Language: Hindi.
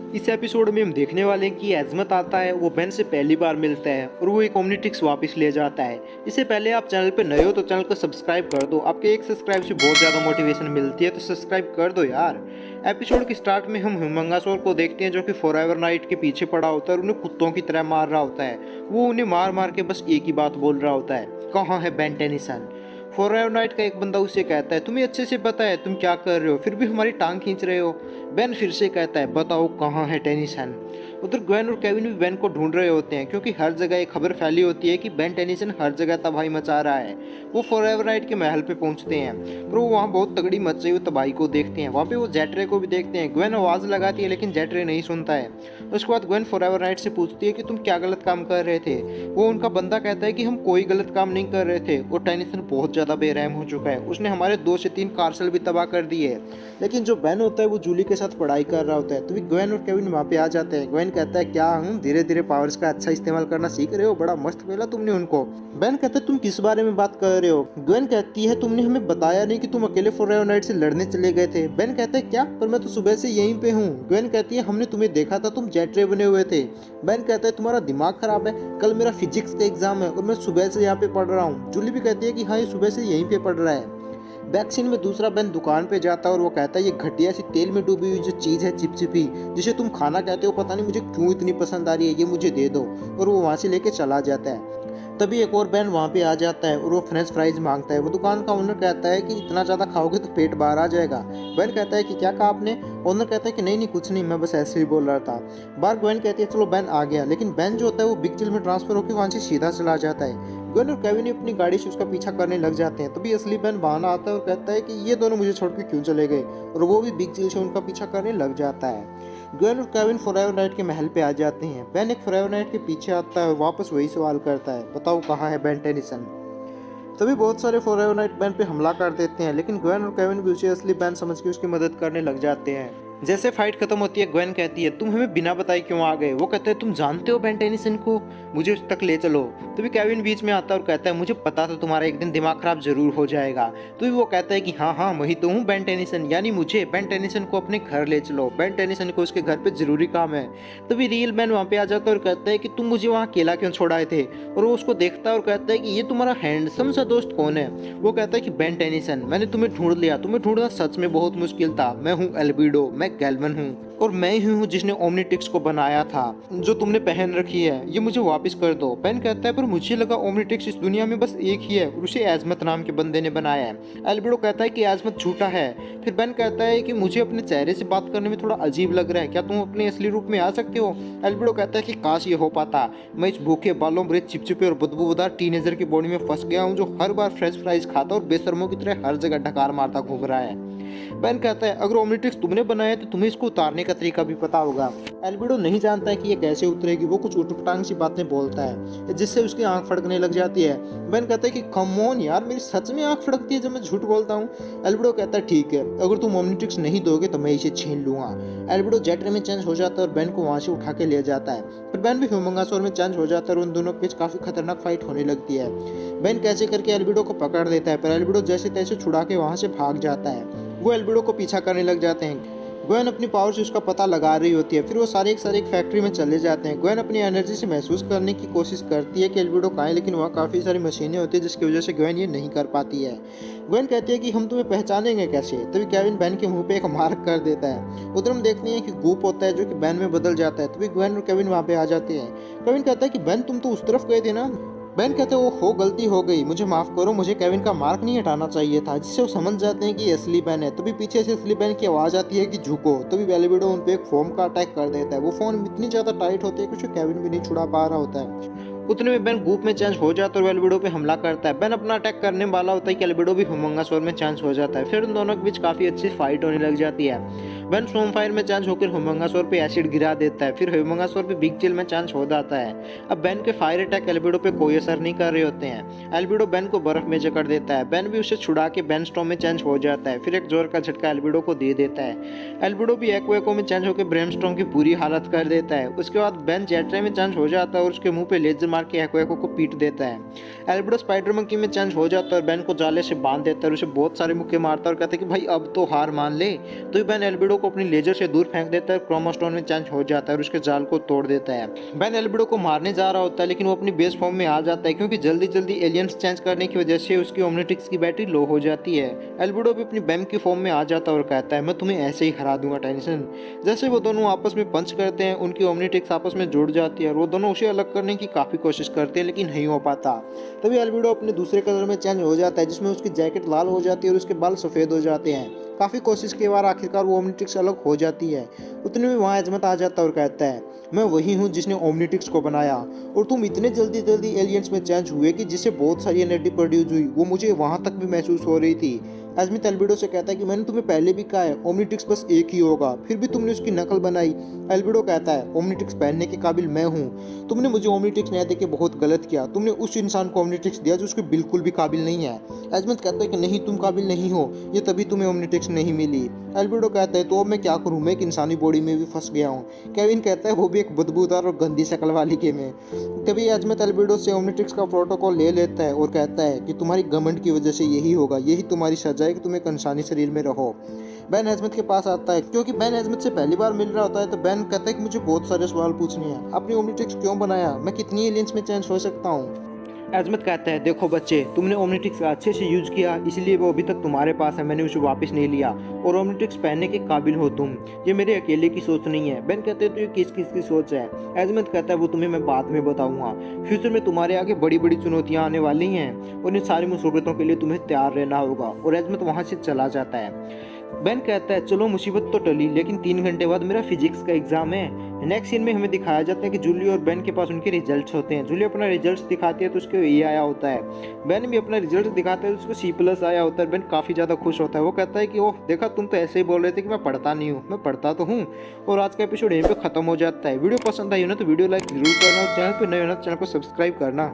इस एपिसोड में हम देखने वाले हैं कि एज़मत आता है, वो बेन से पहली बार मिलता है और वो एक ओमनिट्रिक्स वापस ले जाता है। इससे पहले आप चैनल पे नए हो तो चैनल को सब्सक्राइब कर दो। आपके एक सब्सक्राइब से बहुत ज़्यादा मोटिवेशन मिलती है, तो सब्सक्राइब कर दो यार। एपिसोड के स्टार्ट में हम ह्यूमंगासोर को देखते हैं जो कि फॉरएवर नाइट के पीछे पड़ा होता है और उन्हें कुत्तों की तरह मार रहा होता है। वो उन्हें मार मार के बस एक ही बात बोल रहा होता है, कहाँ है बेन टेनिसन। फॉरएवर नाइट का एक बंदा उससे कहता है, तुम्हें अच्छे से पता है तुम क्या कर रहे हो, फिर भी हमारी टांग खींच रहे हो। बेन फिर से कहता है, बताओ कहाँ है टेनिसन। उधर ग्वेन और केविन भी बेन को ढूंढ रहे होते हैं क्योंकि हर जगह एक खबर फैली होती है कि बेन टेनिसन हर जगह तबाही मचा रहा है। वो फॉरएवर नाइट के महल पे पहुंचते हैं पर वो वहाँ बहुत तगड़ी मची हुई तबाही को देखते हैं। वहाँ पे वो जेट्रे को भी देखते हैं। ग्वेन आवाज़ लगाती है लेकिन जेट्रे नहीं सुनता है। उसके बाद ग्वेन फॉरएवर नाइट से पूछती है कि तुम क्या गलत काम कर रहे थे। वो उनका बंदा कहता है कि हम कोई गलत काम नहीं कर रहे थे और टेनिसन बहुत ज़्यादा बेरहम हो चुका है, उसने हमारे 2 से 3 कार्सल भी तबाह कर दिए। लेकिन जो बेन होता है वो जूली के साथ पढ़ाई कर रहा होता है, तभी ग्वेन और केविन वहाँ पे आ जाते हैं। ग्वेन कहता है, क्या हम धीरे धीरे पावर्स का अच्छा इस्तेमाल करना सीख रहे हो, बड़ा मस्त खेला तुमने उनको। बेन कहता है, तुम किस बारे में बात कर रहे हो। ग्वेन कहती है, तुमने हमें बताया नहीं कि तुम अकेले फॉरएवर नाइट से लड़ने चले गए थे। बेन कहता है, क्या, पर मैं तो सुबह से यहीं पे हूँ। ग्वेन कहती है, हमने तुम्हें देखा था, तुम जेट्रे बने हुए थे। बेन कहता है, तुम्हारा दिमाग खराब है, कल मेरा फिजिक्स का एग्जाम है और मैं सुबह से यहाँ पे पढ़ रहा हूँ। जूली भी कहती है कि हाँ, ये सुबह से यहीं पे पढ़ रहा है। बैक सीन में दूसरा बेन दुकान पे जाता है और वो कहता है, ये घटिया सी तेल में डूबी हुई जो चीज़ है चिपचिपी, जिसे तुम खाना कहते हो, पता नहीं मुझे क्यों इतनी पसंद आ रही है, ये मुझे दे दो। और वो वहाँ से लेके चला जाता है। तभी एक और बेन वहाँ पे आ जाता है और वो फ्रेंच फ्राइज मांगता है। वो दुकान का ओनर कहता है कि इतना ज़्यादा खाओगे तो पेट बाहर आ जाएगा। बेन कहता है कि क्या कहा आपने। ओनर कहता है कि नहीं नहीं कुछ नहीं, मैं बस ऐसे ही बोल रहा था। बार ग्वेन कहती है, चलो बेन आ गया। लेकिन बेन जो होता है वो बिग चिल में ट्रांसफर होकर वहाँ से सीधा चला जाता है। ग्वेन और केविन अपनी गाड़ी से उसका पीछा करने लग जाते हैं। तभी असली बेन बहाना आता है और कहता है कि ये दोनों मुझे छोड़ के क्यों चले गए, और वो भी बिग चिल से उनका पीछा करने लग जाता है। ग्वेन और केविन फॉरएवर नाइट के महल पे आ जाते हैं। बेन एक फॉरएवर नाइट के पीछे आता है और वापस वही सवाल करता है, बताओ कहाँ है बेन टेनिसन। तभी बहुत सारे फॉरएवर नाइट बेन पे हमला कर देते हैं, लेकिन ग्वेन और केविन भी उसे असली बेन समझ के उसकी मदद करने लग जाते हैं। जैसे फाइट खत्म होती है, ग्वेन कहती है, तुम हमें बिना बताए क्यों आ गए। वो कहते हैं, तुम जानते हो बेन टेनिसन को, मुझे उस तक ले चलो। तभी केविन बीच में आता है और कहता है, मुझे पता था तुम्हारा एक दिन दिमाग खराब जरूर हो जाएगा। तभी वो कहता है कि हाँ हाँ वही तो हूँ बेन टेनिसन, यानी मुझे बेन टेनिसन को अपने घर ले चलो। बेन टेनिसन को उसके घर पे जरूरी काम है। तभी रियल बेन वहाँ पे आ जाता है और कहता है कि तुम मुझे वहाँ अकेला क्यों छोड़ाए थे। और वो उसको देखता है और कहता है कि ये तुम्हारा हैंडसम सा दोस्त कौन है। वो कहता है कि बेन टेनिसन, मैंने तुम्हें ढूंढ लिया, तुम्हें ढूंढना सच में बहुत मुश्किल था। मैं हूँ एल्बिडो, मैं गैल्वन हूँ और मैं ही हूँ जिसने ओमनिट्रिक्स को बनाया था जो तुमने पहन रखी है, ये मुझे वापस कर दो। बेन कहता है, पर मुझे लगा ओमनिट्रिक्स इस दुनिया में बस एक ही है और उसे एज़मत नाम के बंदे ने बनाया है। एल्बिडो कहता है कि एज़मत झूठा है। फिर बेन कहता है कि मुझे अपने चेहरे से बात करने में थोड़ा अजीब लग रहा है, क्या तुम अपने असली रूप में आ सकते हो। एल्बिडो कहता है कि काश ये हो पाता, मैं इस भूखे बालों भरे चिपचिपे और बदबूदार टीनेजर की बॉडी में फंस गया हूँ जो हर बार फ्रेंच फ्राइज खाता और बेशर्मों की तरह हर जगह ढकार मारता घूम रहा है। बेन कहता है, अगर ओमनिट्रिक्स तुमने बनाया है तो तुम्हें इसको उतारने का तरीका भी पता होगा। एल्बिडो नहीं जानता है कि ये कैसे उतरेगी। वो कुछ उटपटांग सी बातें बोलता है जिससे उसकी आंख फड़कने लग जाती है। बेन कहता है कि कम ऑन यार, मेरी सच में आंख फड़कती है जब मैं झूठ बोलता हूँ। एल्बिडो कहता है, ठीक है, अगर तुम ओमनिट्रिक्स नहीं दोगे तो मैं इसे छीन लूंगा। एल्बिडो जेट्रे में चेंज हो जाता है और बेन को वहां से उठा के ले जाता है। फिर बेन भी ह्यूमंगासोर में चेंज हो जाता है और उन दोनों के बीच काफी खतरनाक फाइट होने लगती है। बेन कैसे करके एल्बिडो को पकड़ देता है, पर एल्बिडो जैसे तैसे छुड़ा के वहां से भाग जाता है। वो एल्बिडो को पीछा करने लग जाते हैं। ग्वेन अपनी पावर से उसका पता लगा रही होती है। फिर वो सारे एक फैक्ट्री में चले जाते हैं। ग्वेन अपनी एनर्जी से महसूस करने की कोशिश करती है कि एल्बिडो कहाँ है, लेकिन वहाँ काफ़ी सारी मशीनें होती है जिसकी वजह से ग्वेन ये नहीं कर पाती है। ग्वेन कहती है कि हम तुम्हें पहचानेंगे कैसे। तभी केविन बेन के मुंह पे एक मार्क कर देता है। उधर हम देखते हैं कि गूप होता है जो कि बेन में बदल जाता है। तभी ग्वेन और केविन वहाँ पे आ जाते हैं। केविन कहता है कि बेन तुम तो उस तरफ गए थे ना। बेन कहते हैं, वो हो गलती हो गई, मुझे माफ करो, मुझे केविन का मार्क नहीं हटाना चाहिए था। जिससे वो समझ जाते हैं कि ये असली बेन है। तभी पीछे से असली बेन की आवाज आती है कि झुको। तभी एल्बिडो उन पे एक फोम का अटैक कर देता है। वो फोन इतनी ज्यादा टाइट होती है कि उसे केविन भी नहीं छुड़ा पा रहा होता है। उतने में बेन ग्रुप में चेंज हो जाता है और एल्बिडो पे हमला करता है। बेन अपना अटैक करने वाला होता है कि एल्बिडो भी ह्यूमंगासोर में चेंज हो जाता है। फिर उन दोनों के बीच काफी अच्छी फाइट होने लग जाती है। बेन स्टॉर्मफायर में चेंज होकर ह्यूमंगासोर पे एसिड गिरा देता है। फिर ह्यूमंगासोर पे बिग चिल में चेंज हो जाता है। अब बेन के फायर अटैक एल्बिडो पे कोई असर नहीं कर रहे होते हैं। एल्बिडो बेन को बर्फ में जकड़ देता है। बेन भी उसे छुड़ा के बेन स्टॉर्म में चेंज हो जाता है। फिर एक जोर का झटका एल्बिडो को दे देता है। एल्बिडो भी एक्वेको में चेंज होकर ब्रेमस्टॉर्म की पूरी हालत कर देता है। उसके बाद बेन जेट्रे में चेंज हो जाता है और उसके मुंह पे लेजर मार के एको को पीट देता है। एल्बिडो स्पाइडर मंकी में चेंज हो जाता है और बेन को जाले से बांध देता है और उसे बहुत सारे मुक्के मारता है और कहता है कि भाई अब तो हार मान ले। तो बेन एल्बिडो को अपनी लेजर से दूर फेंक देता है, क्रोमा स्टोन में चेंज हो जाता है और उसके जाल को तोड़ देता है। बेन एल्बिडो को मारने जा रहा होता है लेकिन वो अपनी बेस फॉर्म में आ जाता है क्योंकि जल्दी जल्दी एलियंस चेंज करने की वजह से उसकी ओमनिट्रिक्स की बैटरी लो हो जाती है। एल्बिडो भी अपनी बैम की फॉर्म में आ जाता है और कहता है मैं तुम्हें ऐसे ही हरा दूंगा टेंशन। जैसे वो दोनों आपस में पंच करते हैं उनकी ओमनिट्रिक्स आपस में जुड़ जाती है और वो दोनों उसे अलग करने की काफ़ी कोशिश करते हैं लेकिन नहीं हो पाता। तभी एल्बिडो अपने दूसरे कलर में चेंज हो जाता है जिसमें उसकी जैकेट लाल हो जाती है और उसके बाल सफ़ेद हो जाते हैं। काफ़ी कोशिश के बाद आखिरकार वो ओमनिट्रिक्स अलग हो जाती है। उतने में वहाँ अजमत आ जाता है और कहता है मैं वही हूँ जिसने ओमनिट्रिक्स को बनाया और तुम इतने जल्दी जल्दी एलियंस में चेंज हुए कि जिससे बहुत सारी एनर्जी प्रोड्यूस हुई, वो मुझे वहाँ तक भी महसूस हो रही थी। अजमत एल्बिडो से कहता है कि मैंने तुम्हें पहले भी कहा है ओमनिट्रिक्स बस एक ही होगा, फिर भी तुमने उसकी नकल बनाई। एल्बिडो कहता है ओमनिट्रिक्स पहनने के काबिल मैं हूँ, तुमने मुझे ओमनिट्रिक्स नहीं देके बहुत गलत किया, तुमने उस इंसान को ओमनिट्रिक्स दिया जो उसके बिल्कुल भी काबिल नहीं है। अजमत कहता है कि नहीं तुम काबिल नहीं हो, ये तभी तुम्हें ओमनिट्रिक्स नहीं मिली। एल्बिडो कहता है तो अब मैं क्या करूँ, मैं एक इंसानी बॉडी में भी फंस गया हूँ। केविन कहता है वो भी एक बदबूदार और गंदी शक्ल वाली के में। तभी अजमत एल्बिडो से ओमनिट्रिक्स का प्रोटोकॉल ले लेता है और कहता है कि तुम्हारी घमंड की वजह से यही होगा, यही तुम्हारी सजा है कि तुम एक इंसानी शरीर में रहो। बैन अजमत के पास आता है क्योंकि बैन अजमत से पहली बार मिल रहा होता है। तो बैन कहता है कि मुझे बहुत सारे सवाल पूछने हैं, अपनी ओमनिट्रिक्स क्यों बनाया, मैं कितनी एलियंस में चेंज हो सकता हूँ। अजमत कहता है देखो बच्चे, तुमने ओमनिट्रिक्स का अच्छे से यूज किया इसलिए वो अभी तक तुम्हारे पास है, मैंने उसे वापस नहीं लिया और ओमनिट्रिक्स पहनने के काबिल हो तुम, ये मेरे अकेले की सोच नहीं है। बैन कहते हैं तो ये किस किस की सोच है। अजमत कहता है वो तुम्हें मैं बाद में बताऊंगा, फ्यूचर में तुम्हारे आगे बड़ी बड़ी चुनौतियां आने वाली हैं और इन सारी मुसीबतों के लिए तुम्हें तैयार रहना होगा। और अजमत वहाँ से चला जाता है। बैन कहता है चलो मुसीबत तो टली, लेकिन 3 घंटे बाद मेरा फिजिक्स का एग्जाम है। नेक्स्ट सीन में हमें दिखाया जाता है कि जूली और बैन के पास उनके रिजल्ट्स होते हैं। जूली अपना रिजल्ट्स दिखाती है तो उसको ए आया होता है, बैन भी अपना रिजल्ट दिखाता है तो उसको C+ आया होता है। बैन काफ़ी ज़्यादा खुश होता है, वो कहता है कि ओह देखा तुम तो ऐसे ही बोल रहे थे कि मैं पढ़ता नहीं हूँ, मैं पढ़ता तो हूँ। और आज का एपिसोड यहीं पे खत्म हो जाता है। वीडियो पसंद आई हो ना तो वीडियो लाइक जरूर करना और चैनल पर नए हो ना तो चैनल को सब्सक्राइब करना।